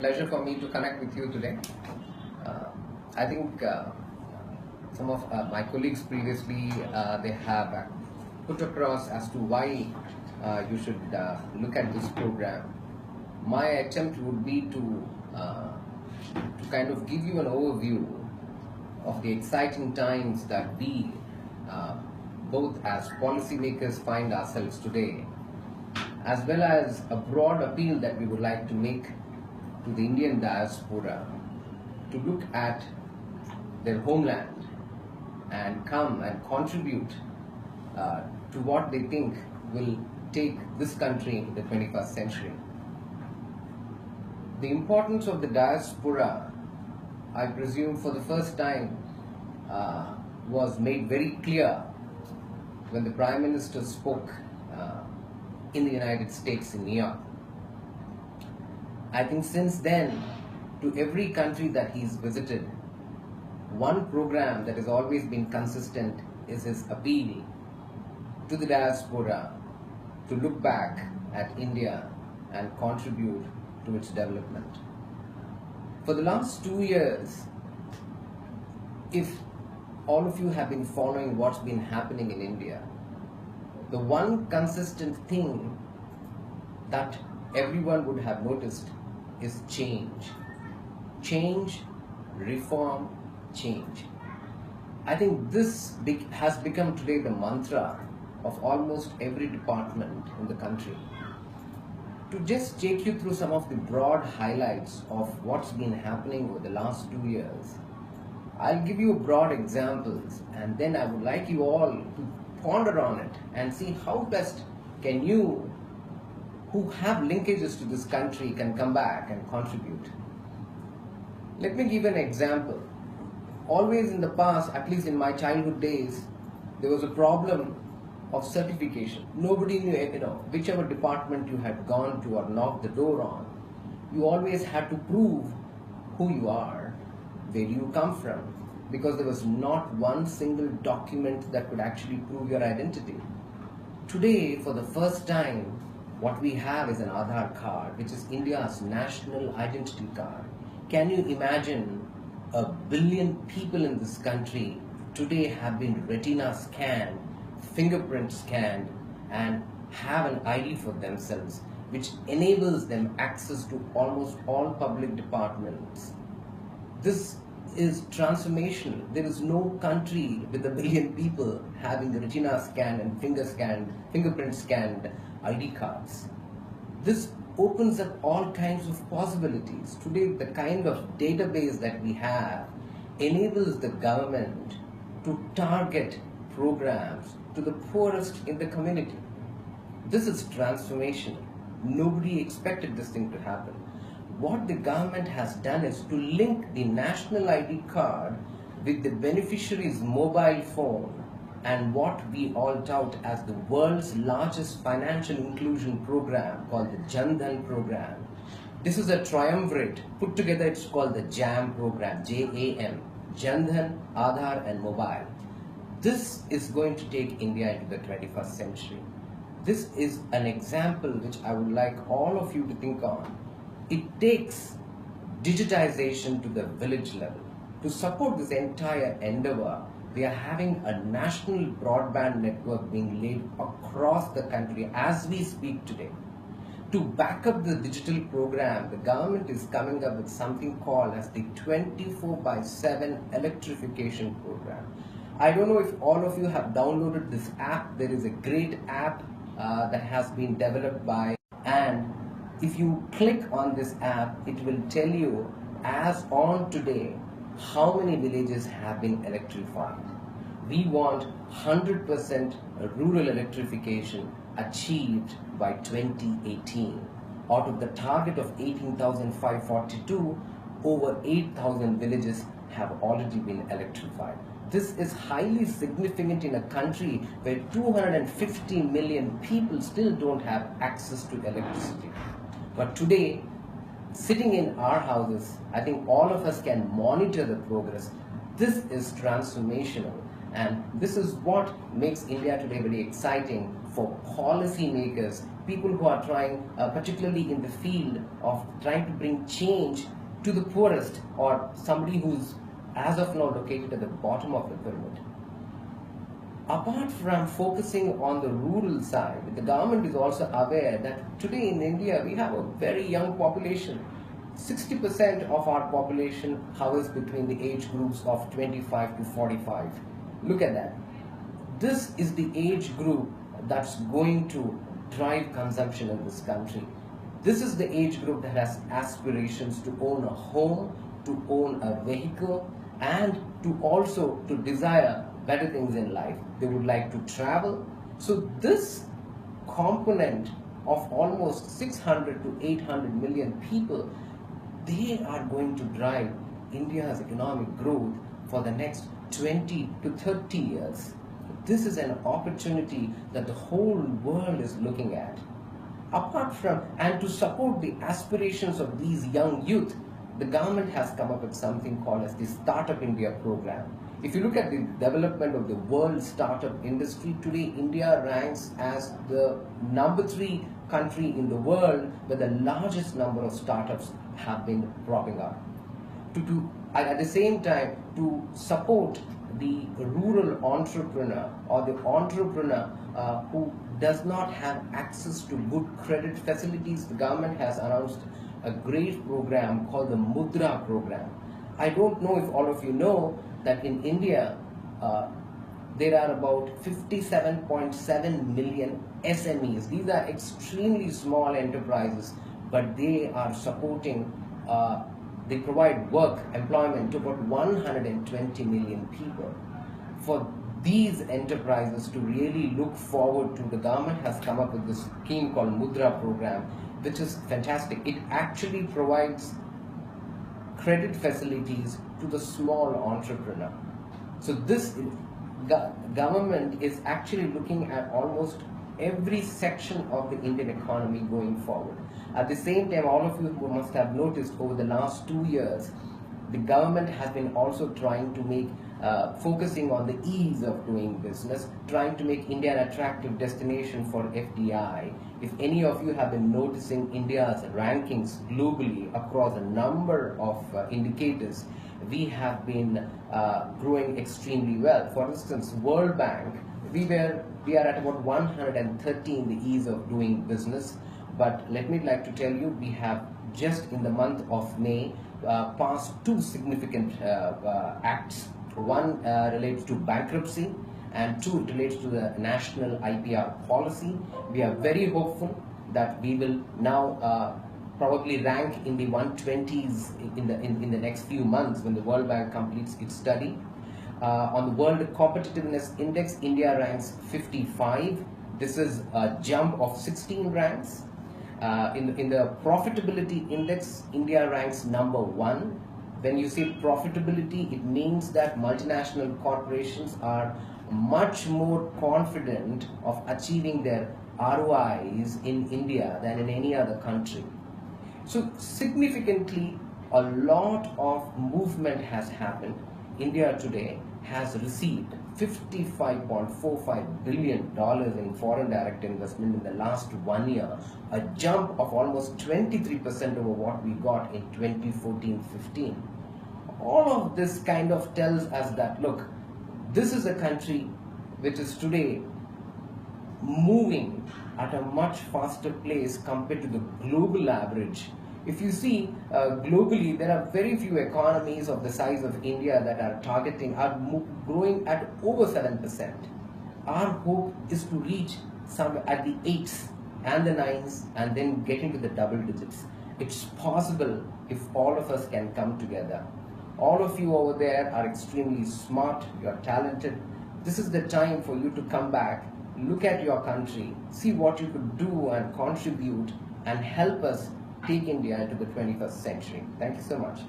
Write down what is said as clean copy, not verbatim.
Pleasure for me to connect with you today. Uh, I think some of my colleagues previously they have put across as to why you should look at this program. My attempt would be to kind of give you an overview of the exciting times that we, uh, both as policymakers, find ourselves today, as well as a broad appeal that we would like to make to the Indian diaspora to look at their homeland and come and contribute to what they think will take this country into the 21st century. The importance of the diaspora, I presume for the first time, was made very clear when the Prime Minister spoke in the United States in New York. I think since then, to every country that he's visited, one program that has always been consistent is his appeal to the diaspora to look back at India and contribute to its development. For the last 2 years, if all of you have been following what's been happening in India, the one consistent thing that everyone would have noticed is change. Change, reform, change. I think this has become today the mantra of almost every department in the country. To just take you through some of the broad highlights of what's been happening over the last 2 years, I'll give you broad examples, and then I would like you all to ponder on it and see how best can you, who have linkages to this country, can come back and contribute. Let me give an example. Always in the past, at least in my childhood days, there was a problem of certification. Nobody knew, whichever department you had gone to or knocked the door on, you always had to prove who you are, where you come from, because there was not one single document that could actually prove your identity. Today, for the first time, what we have is an Aadhaar card, which is India's national identity card. Can you imagine 1 billion people in this country today have been retina scanned, fingerprint scanned, and have an ID for themselves, which enables them access to almost all public departments. This is transformational. There is no country with 1 billion people having retina scanned and fingerprint scanned ID cards. This opens up all kinds of possibilities. Today, the kind of database that we have enables the government to target programs to the poorest in the community. This is transformational. Nobody expected this thing to happen. What the government has done is to link the national ID card with the beneficiary's mobile phone and what we all tout as the world's largest financial inclusion program called the Jan Dhan program. This is a triumvirate. Put together, it's called the JAM program, J-A-M, Jan Dhan, Aadhaar and Mobile. This is going to take India into the 21st century. This is an example which I would like all of you to think on. It takes digitization to the village level. To support this entire endeavor, we are having a national broadband network being laid across the country as we speak today. To back up the digital program, the government is coming up with something called as the 24/7 electrification program. I don't know if all of you have downloaded this app. There is a great app that has been developed by, and if you click on this app, it will tell you as on today how many villages have been electrified. We want 100% rural electrification achieved by 2018. Out of the target of 18,542, over 8,000 villages have already been electrified. This is highly significant in a country where 250 million people still don't have access to electricity. But today, sitting in our houses, I think all of us can monitor the progress. This is transformational. And this is what makes India today very exciting for policy makers, people who are trying, particularly in the field of trying to bring change to the poorest or somebody who's as of now located at the bottom of the pyramid. Apart from focusing on the rural side, the government is also aware that today in India we have a very young population. 60% of our population hovers between the age groups of 25 to 45. Look at that. This is the age group that's going to drive consumption in this country. This is the age group that has aspirations to own a home, to own a vehicle, and to also to desire better things in life. They would like to travel. So this component of almost 600 to 800 million people, they are going to drive India's economic growth for the next 20 to 30 years. This is an opportunity that the whole world is looking at. Apart from, and to support the aspirations of these young youth, the government has come up with something called as the Startup India program. If you look at the development of the world startup industry, today India ranks as the #3 country in the world where the largest number of startups have been propping up. At the same time, to support the rural entrepreneur or the entrepreneur who does not have access to good credit facilities, the government has announced a great program called the Mudra program. I don't know if all of you know that in India there are about 57.7 million SMEs. These are extremely small enterprises, but they are supporting, they provide work, employment to about 120 million people. For these enterprises to really look forward to, the government has come up with this scheme called Mudra program, which is fantastic. It actually provides credit facilities to the small entrepreneur. So this government is actually looking at almost every section of the Indian economy going forward. At the same time, all of you must have noticed over the last 2 years, the government has been also trying to make, focusing on the ease of doing business, trying to make India an attractive destination for FDI. If any of you have been noticing India's rankings globally across a number of indicators, we have been growing extremely well. For instance, World Bank, we are at about 113 the ease of doing business. But let me like to tell you, we have just in the month of May passed 2 significant acts. One relates to bankruptcy, and 2 it relates to the national IPR policy. We are very hopeful that we will now probably rank in the 120s in the next few months when the World Bank completes its study. On the World Competitiveness Index, India ranks 55. This is a jump of 16 ranks. In the Profitability Index, India ranks #1. When you say profitability, it means that multinational corporations are much more confident of achieving their ROIs in India than in any other country. So significantly, a lot of movement has happened. India today has received $55.45 billion in foreign direct investment in the last 1 year, a jump of almost 23% over what we got in 2014-15. All of this kind of tells us that, look, this is a country which is today moving at a much faster pace compared to the global average. If you see globally, there are very few economies of the size of India that are growing at over 7%. Our hope is to reach somewhere at the 8s and the 9s and then get into the double digits. It's possible if all of us can come together. All of you over there are extremely smart, you're talented. This is the time for you to come back, look at your country, see what you could do and contribute and help us take India into the 21st century. Thank you so much.